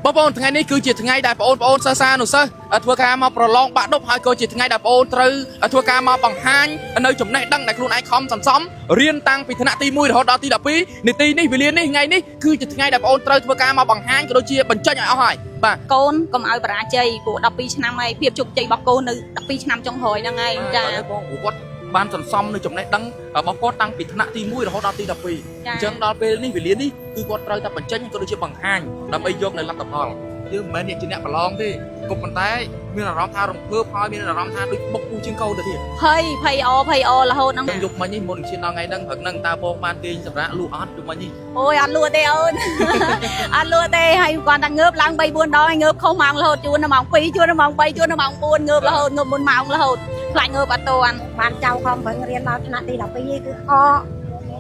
បងប្អូនថ្ងៃនេះគឺជាថ្ងៃដែលបងប្អូនសិស្សសានុសិស្សធ្វើការមកប្រឡងបាក់ឌុបហើយក៏ជាថ្ងៃដែលបងប្អូនត្រូវធ្វើការមកបង្ហាញនៅចំណេះដឹងដែលខ្លួនឯងខំសន្សំរៀនតាំងពីថ្នាក់ទី1រហូតដល់ទី12នាទីនេះវេលានេះថ្ងៃនេះគឺជាថ្ងៃដែលបងប្អូនត្រូវធ្វើការមកបង្ហាញក៏ដូចជាបញ្ចេញឲ្យអស់ហើយបាទកូនកុំឲ្យបរាជ័យព្រោះ12ឆ្នាំហើយភាពជោគជ័យរបស់កូននៅ12ឆ្នាំចុងក្រោយហ្នឹងហើយចាបងគាត់បានសន្សំនៅចំណេះដឹងរបស់គាត់តាំងពីថ្នាក់ទី1រហូតដល់ទី12អញ្ចឹងដល់ពេលនេះវេលានេះគឺគាត់ត្រូវតែបញ្ចេញក៏ដូចជាបង្ហាញដើម្បីយកនៅលទ្ធផលយើងមិនមែនអ្នកជាអ្នកប្រឡងទេក៏ប៉ុន្តែមានអារម្មណ៍ថារំភើបហើយមានអារម្មណ៍ថាដូចបុកពូជាងកូនទៅទៀតភ័យអររហូតហ្នឹងយកមិញនេះមុនឈានដល់ថ្ងៃហ្នឹងព្រឹកហ្នឹងតើបងបានទាញសម្រាប់លក់អត់យកមិញនេះអូយអត់លក់ទេអូនអត់លក់ទេហើយគាត់តែងើបឡើង3 4ដងហើយងើបខុសម៉ោងរហូតជួនដល់ម៉ោង2ជួនដល់ម៉ោង3ជួនដល់ម៉ោង4ងើបរហូតងើបមុនម៉ោងរហូតខ្លាចងើបអត់ទាន់បានចៅខំប្រឹងរៀនដល់ថ្នាក់ទី12គឺ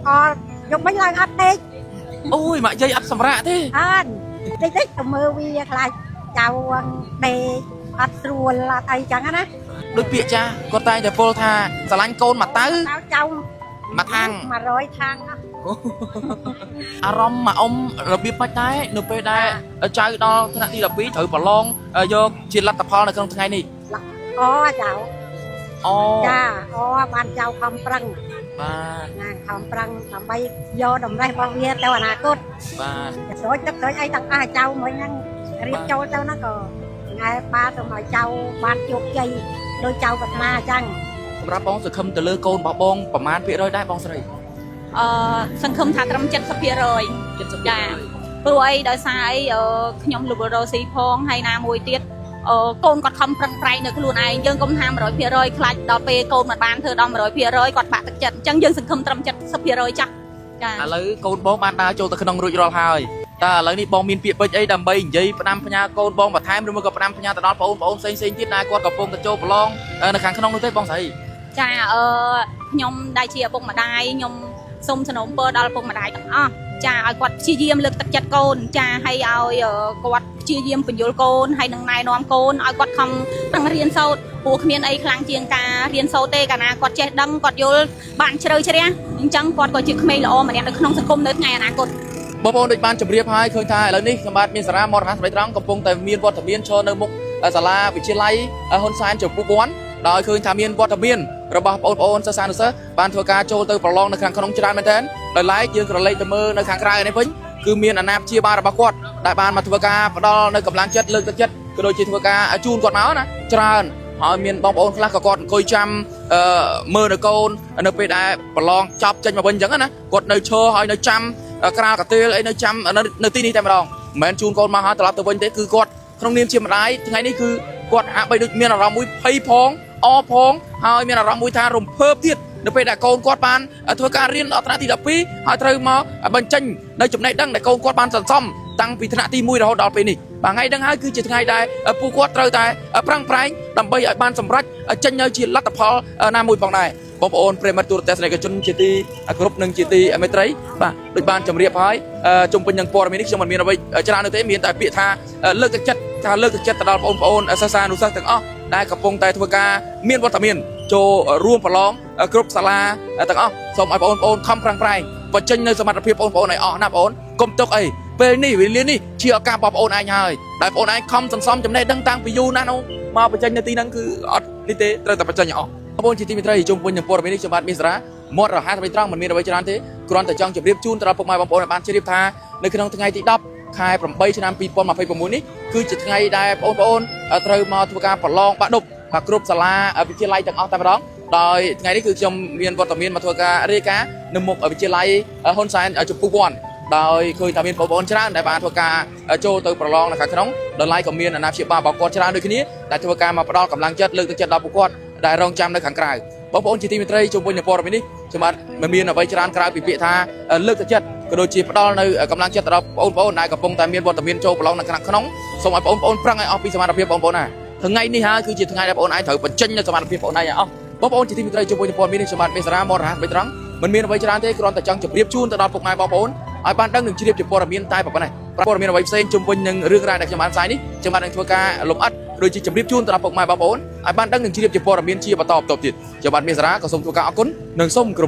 អយកមិញឡើងអត់ទេអូយម៉ាក់យាយអត់សម្រាប់ទេអត់តិចទៅមើលវាខ្លាចចៅដេកអត់ស្រួលអត់អីចឹងណាដូចពាក្យចាគាត់តែងតែពោលថាស្រឡាញ់កូនមកទៅចៅមកខាង100ខាងអារម្មណ៍មកអ៊ំរបៀបមិនដែរនៅពេលដែលចៅដល់ថ្នាក់ទី12ត្រូវប្រឡងយកជាលទ្ធផលនៅក្នុងថ្ងៃនេះចៅចាបានចៅខំប្រឹងបាទណាខំប្រឹងដើម្បីយកតម្រេះរបស់វាទៅអនាគតបាទស្រោចទឹកស្រោចអីទាំងអស់ចៅមិញហ្នឹងរៀបចូលទៅហ្នឹងក៏ថ្ងៃបាទសូមឲ្យចៅបានជោគជ័យដោយចៅប្រាថ្នាអញ្ចឹងសម្រាប់បងសង្ឃឹមទៅលើកូនរបស់បងប្រមាណភាគរយដែរបងស្រីសង្ឃឹមថាត្រឹម70%ចាព្រោះអីដោយសារអីខ្ញុំលុបរ៉ូស៊ីផងហើយណាមួយទៀតកូនគាត់ខំប្រឹងប្រែងនៅខ្លួនឯងយើងកុំថា100%ខ្លាចដល់ពេលកូនមិនបានធ្វើដល់100%គាត់បាក់ទឹកចិត្តអញ្ចឹងយើងសង្ឃឹមត្រឹម70%ចាស់ចាឥឡូវកូនបងបានដើរចូលទៅក្នុងរួចរាល់ហើយតើឥឡូវនេះបងមានពាក្យពេចន៍អីដើម្បីនិយាយផ្ដាំផ្ញើកូនបងបន្ថែមឬមួយក៏ផ្ដាំផ្ញើទៅដល់បងប្អូនផ្សេងទៀតដែលគាត់កំពុងទៅចូលប្រឡងនៅខាងក្នុងនោះទេបងស្រីចាខ្ញុំដែលជាឪពុកម្ដាយខ្ញុំសូមសនំពរដល់ឪពុកម្ដាយទាំងអស់ចាឲ្យគាត់ព្យាយាមលើកទឹកចិត្តកូនចាហើយឲ្យគាត់ព្យាយាមបញ្យល់កូនហើយនឹងណែនាំកូនឲ្យគាត់ខំប្រឹងរៀនសូត្រព្រោះគ្មានអីខ្លាំងជាងការរៀនសូត្រទេកាលណាគាត់ចេះដឹងគាត់យល់បានជ្រៅជ្រះអញ្ចឹងគាត់ក៏ជាក្មេងល្អម្នាក់នៅក្នុងសង្គមនៅថ្ងៃអនាគតបងប្អូនដូចបានជម្រាបហើយឃើញថាឥឡូវនេះខ្ញុំបាទមានសារាមរតនស្រីត្រង់កំពុងតែមានវត្តមានឈរនៅមុខសាលាវិទ្យាល័យហ៊ុនសែនចំពោះពាន់ដោយឃើញថាមានវត្តមានរបស់បងប្អូនសិស្សានុសិស្សបានធ្វើការចូលទៅប្រឡងនៅខាងក្នុងច្រើនមែនទែនដោយឡែកយើងក្រឡេកទៅមើលនៅខាងក្រៅនេះវិញគឺមានអាណាព្យាបាលរបស់គាត់ដែលបានមកធ្វើការផ្ដល់នៅកម្លាំងចិត្តលើកទឹកចិត្តក៏ដូចជាធ្វើការជូនគាត់មកណាច្រើនហើយមានបងប្អូនខ្លះក៏គាត់អង្គុយចាំមើលនៅកូននៅពេលដែលប្រឡងចប់ចេញមកវិញអញ្ចឹងណាគាត់នៅឈរហើយនៅចាំក្រាលកាទៀលអីនៅចាំនៅទីនេះតែម្ដងមិនមែនជូនកូនមកហើយត្រឡប់ទៅវិញទេគឺគាត់ក្នុងនាមជាម្ដាយថ្ងៃនេះគឺគាត់ហាក់បីដូចមានអារម្មណ៍មួយភ័យផងអរផងហើយមានអារម្មណ៍មួយថារំភើបទៀតនៅពេលដែលកូនគាត់បានធ្វើការរៀនដល់ថ្នាក់ទី12ហើយត្រូវមកបញ្ចេញនៅចំណេះដឹងដែលកូនគាត់បានសន្សំតាំងពីថ្នាក់ទី1រហូតដល់ពេលនេះបាទថ្ងៃហ្នឹងហើយគឺជាថ្ងៃដែលពួកគាត់ត្រូវតែប្រឹងប្រែងដើម្បីឲ្យបានសម្រេចចេញនៅជាលទ្ធផលណាមួយផងដែរបងប្អូនប្រិមត្តទូរទស្សនិកជនជាទីគ្រប់និងជាទីមេត្រីបាទដូចបានជម្រាបហើយជុំវិញនឹងព័ត៌មាននេះខ្ញុំមិនមានអ្វីច្រើននោះទេមានតែពាក្យថាលើកទឹកចិត្តទៅដល់បងប្អូនសិស្សានុសិស្សទាំងអស់ដែលកំពុងតែធ្វើការមានវត្តមានចូលរួមប្រឡងគ្រប់សាលាទាំងអស់សូមឲ្យបងប្អូនខំប្រឹងប្រែងបញ្ចេញនៅសមត្ថភាពបងប្អូនឲ្យអស់ណាបងប្អូនកុំទុកអីពេលនេះវេលានេះជាឱកាសបងប្អូនឯងហើយដែលបងប្អូនឯងខំសន្សំចំណេះដឹងតាំងពីយូរណាស់នោះមកបញ្ចេញនៅទីហ្នឹងគឺអត់នេះទេត្រូវតែបញ្ចេញឲ្យអស់បងប្អូនជាទីមេត្រីជុំវិញនឹងព័ត៌មាននេះខ្ញុំបាទមានសារៈមាត់រហ័សទៅត្រង់មិនមានអ្វីច្រើនទេគ្រាន់តែចង់ជម្រាបជូនទៅដល់ពុកម៉ែបងប្អូនឲ្យបានជ្រាបថានៅក្នុងថ្ងៃទី10ខែ8ឆ្នាំ2026នេះគឺជាថ្ងៃដែលបងប្អូនត្រូវមកធ្វើការប្រឡងបាក់ឌុបបាទគ្រប់សាលាវិទ្យាល័យទាំងអស់តែម្ដងដោយថ្ងៃនេះគឺខ្ញុំមានវត្តមានមកធ្វើការរាយការណ៍នៅមុខវិទ្យាល័យហ៊ុនសែនចំពោះពាន់ដោយឃើញថាមានបងប្អូនច្រើនដែលបានធ្វើការចូលទៅប្រឡងនៅខាងក្នុងដោយឡែកក៏មានអាណាព្យាបាលរបស់គាត់ច្រើនដូចគ្នាដែលធ្វើការមកផ្ដល់កម្លាំងចិត្តលើកទឹកចិត្តដល់ពួកគាត់ដែលរងចាំនៅខាងក្រៅបងប្អូនជាទីមេត្រីជុំវិញនឹងព័ត៌មាននេះខ្ញុំបាទមិនមានអ្វីច្រើនក្រៅពីពាក្យថាលើកទឹកចិត្តក៏ដូចជាផ្ដល់នៅកម្លាំងចិត្តទៅដល់បងប្អូនដែលកំពុងតែមានវត្តមានចូលប្រឡងនៅខាងក្នុងសូមឲ្យបងប្អូនប្រឹងឲ្យអស់ពីសមត្ថភាពបងប្អូនណាថ្ងៃនេះហើយគឺជាថ្ងៃដែលបងប្អូនឯងត្រូវបញ្ចេញនៅសមត្ថភាពបងប្អូនឯងឲ្យអស់បងប្អូនជាទីមេត្រីជុំវិញនឹងព័ត៌មាននេះខ្ញុំបាទមានសារៈមករហ័សបីត្រង់មិនមានអ្វីច្រើនទេគ្រាន់តែចង់ជម្រាបជូនទៅដល់ពុកម៉ែបងប្អូនឲ្យបានដឹងនឹងជ្រាបជាព័ត៌មានតែប៉ុណ្ណេះព័ត៌មានអ្វីផ្សេងជុំវិញនឹងរឿងរ៉ាវដែលខ្ញុំបានផ្សាយនេះខ្ញុំបាទនឹងធ្វើការលំអិតដូចជាជម្រាបជូនទៅដល់ពុកម៉ែបងប្អូនឲ្យបានដឹងនឹងជ្រាបជាព័ត៌មានជាបន្តបន្ទាប់ទៀតខ្ញុំបាទមានសារៈក៏សូមធ្វើការអរគុណនិងសូមគោរព